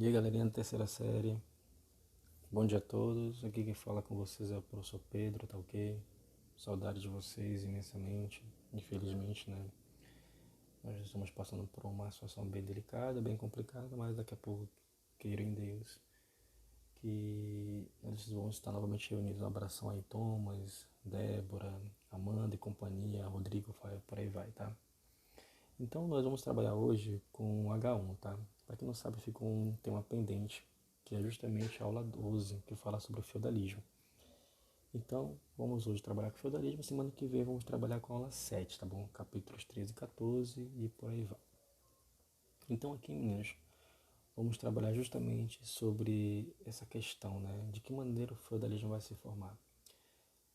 E aí, galerinha da terceira série, bom dia a todos. Aqui quem fala com vocês é o professor Pedro, tá ok? Saudade de vocês imensamente. Infelizmente, né? Nós estamos passando por uma situação bem delicada, bem complicada, mas daqui a pouco, queira em Deus, que eles vão estar novamente reunidos. Um abração aí, Thomas, Débora, Amanda e companhia, Rodrigo, por aí vai, tá? Então, nós vamos trabalhar hoje com o H1, tá? Para quem não sabe, ficou um tema pendente, que é justamente a aula 12, que fala sobre o feudalismo. Então, vamos hoje trabalhar com o feudalismo, semana que vem vamos trabalhar com a aula 7, tá bom? Capítulos 13 e 14 e por aí vai. Então, aqui, meninos, vamos trabalhar justamente sobre essa questão, né? De que maneira o feudalismo vai se formar.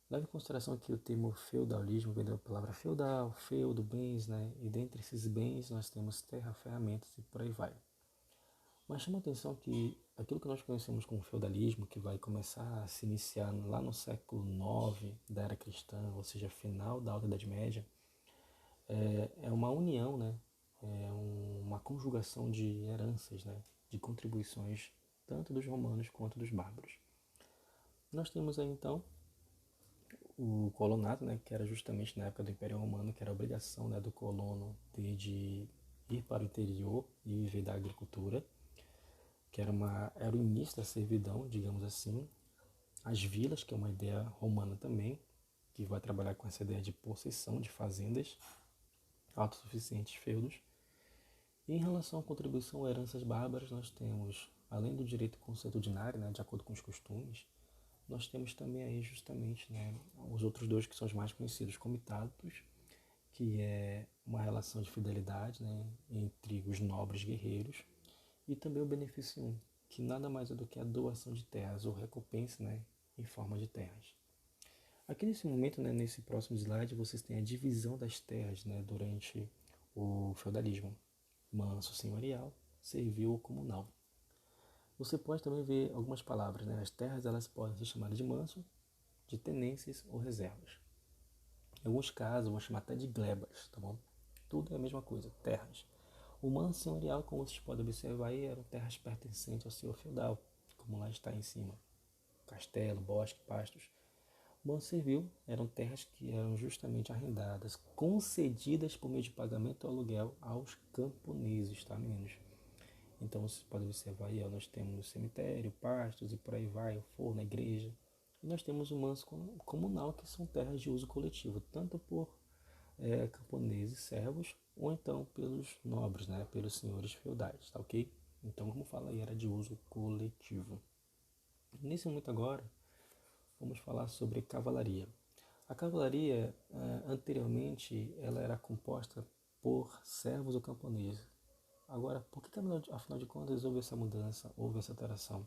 Leve em consideração que o termo feudalismo vem da palavra feudal, feudo, bens, né? E dentre esses bens nós temos terra, ferramentas e por aí vai. Mas chama a atenção que aquilo que nós conhecemos como feudalismo, que vai começar a se iniciar lá no século IX da era cristã, ou seja, final da Alta Idade Média, é uma união, né? Uma conjugação de heranças, né? De contribuições tanto dos romanos quanto dos bárbaros. Nós temos aí então o colonato, né, que era justamente na época do Império Romano, que era a obrigação, né, do colono de ir para o interior e viver da agricultura, que era o início da servidão, digamos assim. As vilas, que é uma ideia romana também, que vai trabalhar com essa ideia de possessão de fazendas autossuficientes, feudos. E em relação à contribuição a heranças bárbaras, nós temos, além do direito consuetudinário, né, de acordo com os costumes, nós temos também aí justamente, né, os outros dois que são os mais conhecidos, comitados, que é uma relação de fidelidade, né, entre os nobres guerreiros, e também o benefício 1, que nada mais é do que a doação de terras ou recompensa, né, em forma de terras. Aqui nesse momento, né, nesse próximo slide, vocês têm a divisão das terras, né, durante o feudalismo: manso senhorial, servil ou comunal. Você pode também ver algumas palavras, né? As terras elas podem ser chamadas de manso, de tenências ou reservas. Em alguns casos, vão chamar até de glebas, tá bom? Tudo é a mesma coisa, terras. O manso senhorial, como vocês podem observar aí, eram terras pertencentes ao senhor feudal, como lá está em cima. Castelo, bosque, pastos. O manso servil eram terras que eram justamente arrendadas, concedidas por meio de pagamento ou aluguel aos camponeses, tá, meninos? Então vocês podem observar aí, ó, nós temos o cemitério, pastos e por aí vai, o forno, a igreja. E nós temos o manso comunal, que são terras de uso coletivo, tanto por camponeses, servos, ou então pelos nobres, né, pelos senhores feudais, tá ok? Então, como fala aí, era de uso coletivo. Nesse momento agora, vamos falar sobre cavalaria. A cavalaria, anteriormente, ela era composta por servos ou camponeses. Agora, por que afinal de contas houve essa mudança, houve essa alteração?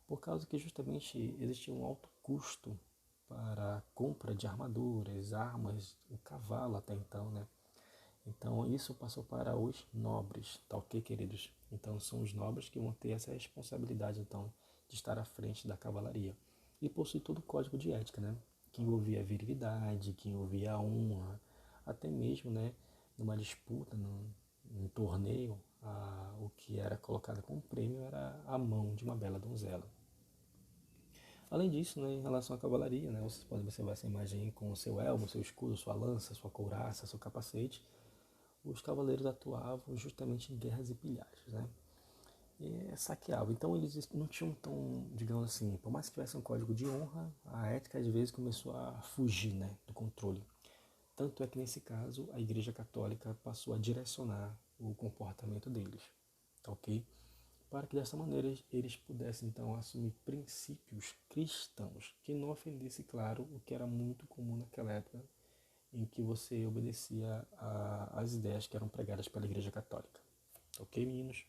Por causa que justamente existia um alto custo para a compra de armaduras, armas, o cavalo até então, né? Então isso passou para os nobres, tá ok, queridos? Então são os nobres que vão ter essa responsabilidade, então, de estar à frente da cavalaria. E possui todo o código de ética, né? Que envolvia a virilidade, que envolvia a honra, até mesmo, né, numa disputa, num torneio, o que era colocado como prêmio era a mão de uma bela donzela. Além disso, né, em relação à cavalaria, né, vocês podem observar essa imagem com o seu elmo, seu escudo, sua lança, sua couraça, seu capacete. Os cavaleiros atuavam justamente em guerras e pilhagens, né? E saqueavam. Então eles não tinham tão, digamos assim, por mais que tivesse um código de honra, a ética às vezes começou a fugir, né, do controle. Tanto é que nesse caso a Igreja Católica passou a direcionar o comportamento deles, tá ok? Para que dessa maneira eles pudessem então assumir princípios cristãos, que não ofendesse, claro, o que era muito comum naquela época, em que você obedecia às ideias que eram pregadas pela Igreja Católica. Ok, meninos?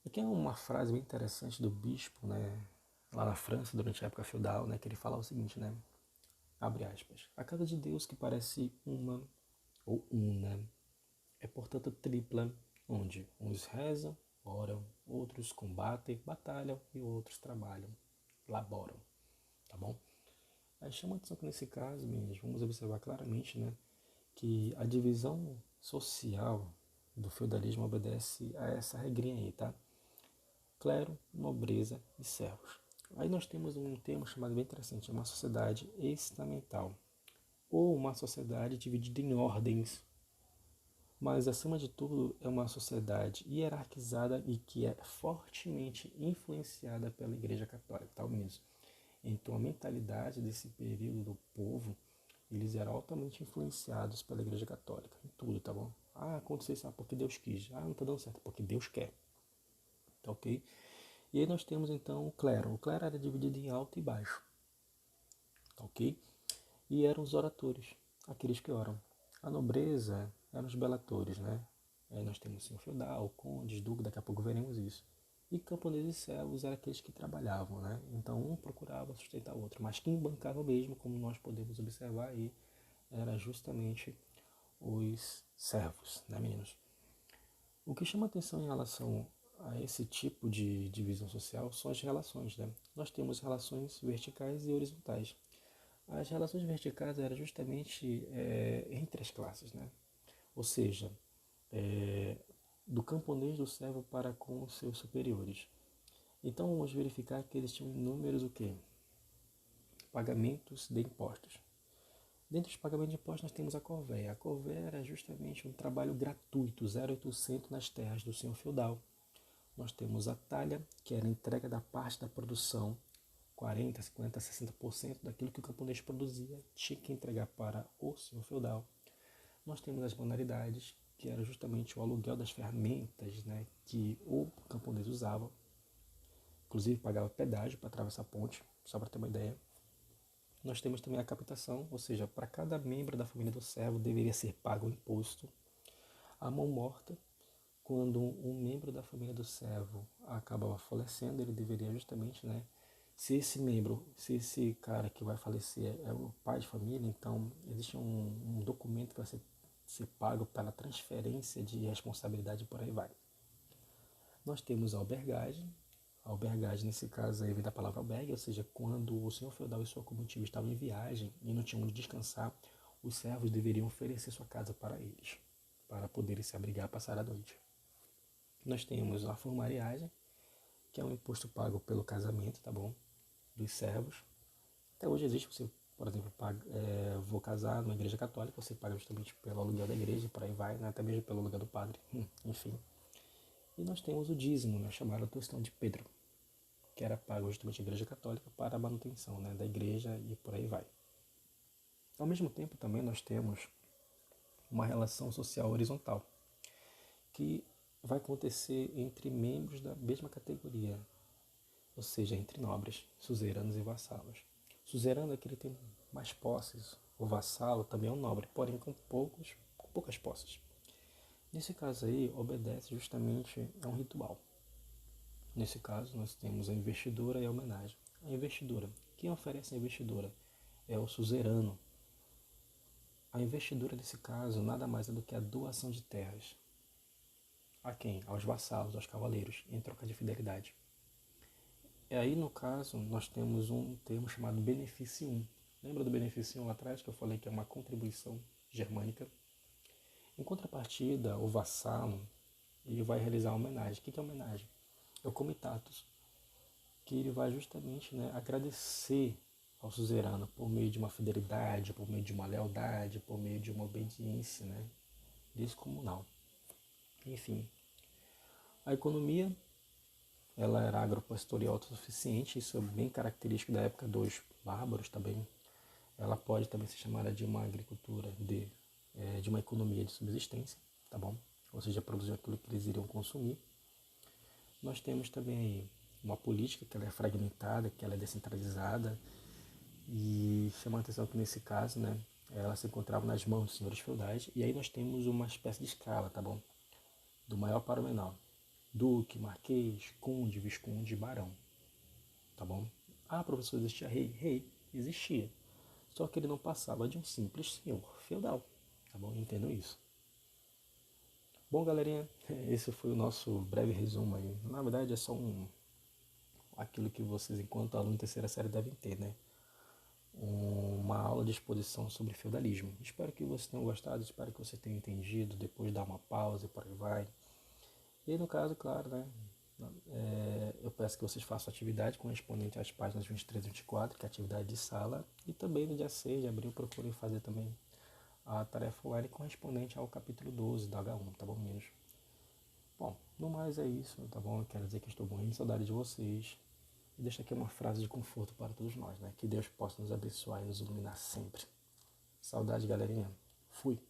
Aqui é uma frase bem interessante do bispo, né, lá na França, durante a época feudal, né, que ele fala o seguinte, né, abre aspas: a casa de Deus que parece uma ou una é portanto tripla, onde uns rezam, oram, outros combatem, batalham e outros trabalham, laboram, tá bom? Aí chama a atenção que nesse caso, meninos, vamos observar claramente, né, que a divisão social do feudalismo obedece a essa regrinha aí, tá? Clero, nobreza e servos. Aí nós temos um termo chamado bem interessante, é uma sociedade estamental, ou uma sociedade dividida em ordens, mas acima de tudo é uma sociedade hierarquizada e que é fortemente influenciada pela Igreja Católica, tá mesmo? Então a mentalidade desse período do povo, eles eram altamente influenciados pela Igreja Católica, em tudo, tá bom? Ah, aconteceu isso porque Deus quis. Ah, não tá dando certo porque Deus quer, tá ok? E aí nós temos então o clero. O clero era dividido em alto e baixo, tá ok? E eram os oratores, aqueles que oram. A nobreza eram os belatores, né? Aí nós temos senhor feudal, condes, duque, daqui a pouco veremos isso. E camponeses e servos eram aqueles que trabalhavam, né? Então um procurava sustentar o outro, mas quem bancava mesmo, como nós podemos observar aí, era justamente os servos, né, meninos? O que chama atenção em relação a esse tipo de divisão social são as relações, né? Nós temos relações verticais e horizontais. As relações verticais eram justamente entre as classes, né? Ou seja, é, do camponês do servo para com os seus superiores. Então vamos verificar que eles tinham inúmeros o quê? Pagamentos de impostos. Dentre os pagamentos de impostos nós temos a corvéia. A corvéia era justamente um trabalho gratuito, 0,800 nas terras do senhor feudal. Nós temos a talha, que era a entrega da parte da produção, 40, 50, 60% daquilo que o camponês produzia, tinha que entregar para o senhor feudal. Nós temos as banalidades, que era justamente o aluguel das ferramentas, né, que o camponês usava. Inclusive pagava pedágio para atravessar a ponte, só para ter uma ideia. Nós temos também a captação, ou seja, para cada membro da família do servo deveria ser pago um imposto. A mão morta, quando um membro da família do servo acabava falecendo, ele deveria justamente, né, se esse cara que vai falecer é o pai de família, então existe um documento que vai ser pago pela transferência de responsabilidade e por aí vai. Nós temos a albergagem. A albergagem, nesse caso, aí vem da palavra albergue, ou seja, quando o senhor feudal e sua comitiva estavam em viagem e não tinham onde descansar, os servos deveriam oferecer sua casa para eles, para poderem se abrigar e passar a noite. Nós temos a formariagem, que é um imposto pago pelo casamento, tá bom? Dos servos. Até hoje existe, você, por exemplo, vou casar numa igreja católica, você paga justamente pelo aluguel da igreja, por aí vai, né? Até mesmo pelo aluguel do padre, enfim. E nós temos o dízimo, né? Chamado tostão de Pedro, que era pago justamente à igreja católica para a manutenção, né, da igreja e por aí vai. Ao mesmo tempo também nós temos uma relação social horizontal, que vai acontecer entre membros da mesma categoria, ou seja, entre nobres, suzeranos e vassalos. Suzerano é aquele que tem mais posses, o vassalo também é um nobre, porém com poucas posses. Nesse caso aí, obedece justamente a um ritual. Nesse caso, nós temos a investidura e a homenagem. A investidura. Quem oferece a investidura é o suzerano. A investidura, nesse caso, nada mais é do que a doação de terras. A quem? Aos vassalos, aos cavaleiros, em troca de fidelidade. E aí, no caso, nós temos um termo chamado beneficium. Lembra do beneficium lá atrás que eu falei que é uma contribuição germânica? Em contrapartida, o vassalo ele vai realizar uma homenagem. O que é homenagem? É o comitatus, que ele vai justamente, né, agradecer ao suzerano por meio de uma fidelidade, por meio de uma lealdade, por meio de uma obediência, né, descomunal. Enfim, a economia ela era agropastoril autossuficiente, isso é bem característico da época dos bárbaros também. Ela pode também ser chamada de uma agricultura de uma economia de subsistência, tá bom? Ou seja, produzir aquilo que eles iriam consumir. Nós temos também aí uma política que ela é fragmentada, que ela é descentralizada e chama a atenção que nesse caso, né, ela se encontrava nas mãos dos senhores feudais e aí nós temos uma espécie de escala, tá bom? Do maior para o menor. Duque, marquês, conde, visconde, barão, tá bom? Ah, professor, existia rei? Rei, existia. Só que ele não passava de um simples senhor feudal, tá bom? Entendam isso. Bom, galerinha, esse foi o nosso breve resumo aí. Na verdade, é só aquilo que vocês, enquanto aluno de terceira série, devem ter, né? uma aula de exposição sobre feudalismo. Espero que vocês tenham gostado, espero que você tenha entendido, depois dar uma pausa e por aí vai. E aí, no caso, claro, né, eu peço que vocês façam atividade correspondente às páginas 23 e 24, que é a atividade de sala, e também no dia 6 de abril procurem fazer também a tarefa online correspondente ao capítulo 12 da H1, tá bom, meninos? Bom, no mais é isso, tá bom? Eu quero dizer que estou morrendo de saudade de vocês. E deixo aqui uma frase de conforto para todos nós, né? Que Deus possa nos abençoar e nos iluminar sempre. Saudade, galerinha. Fui.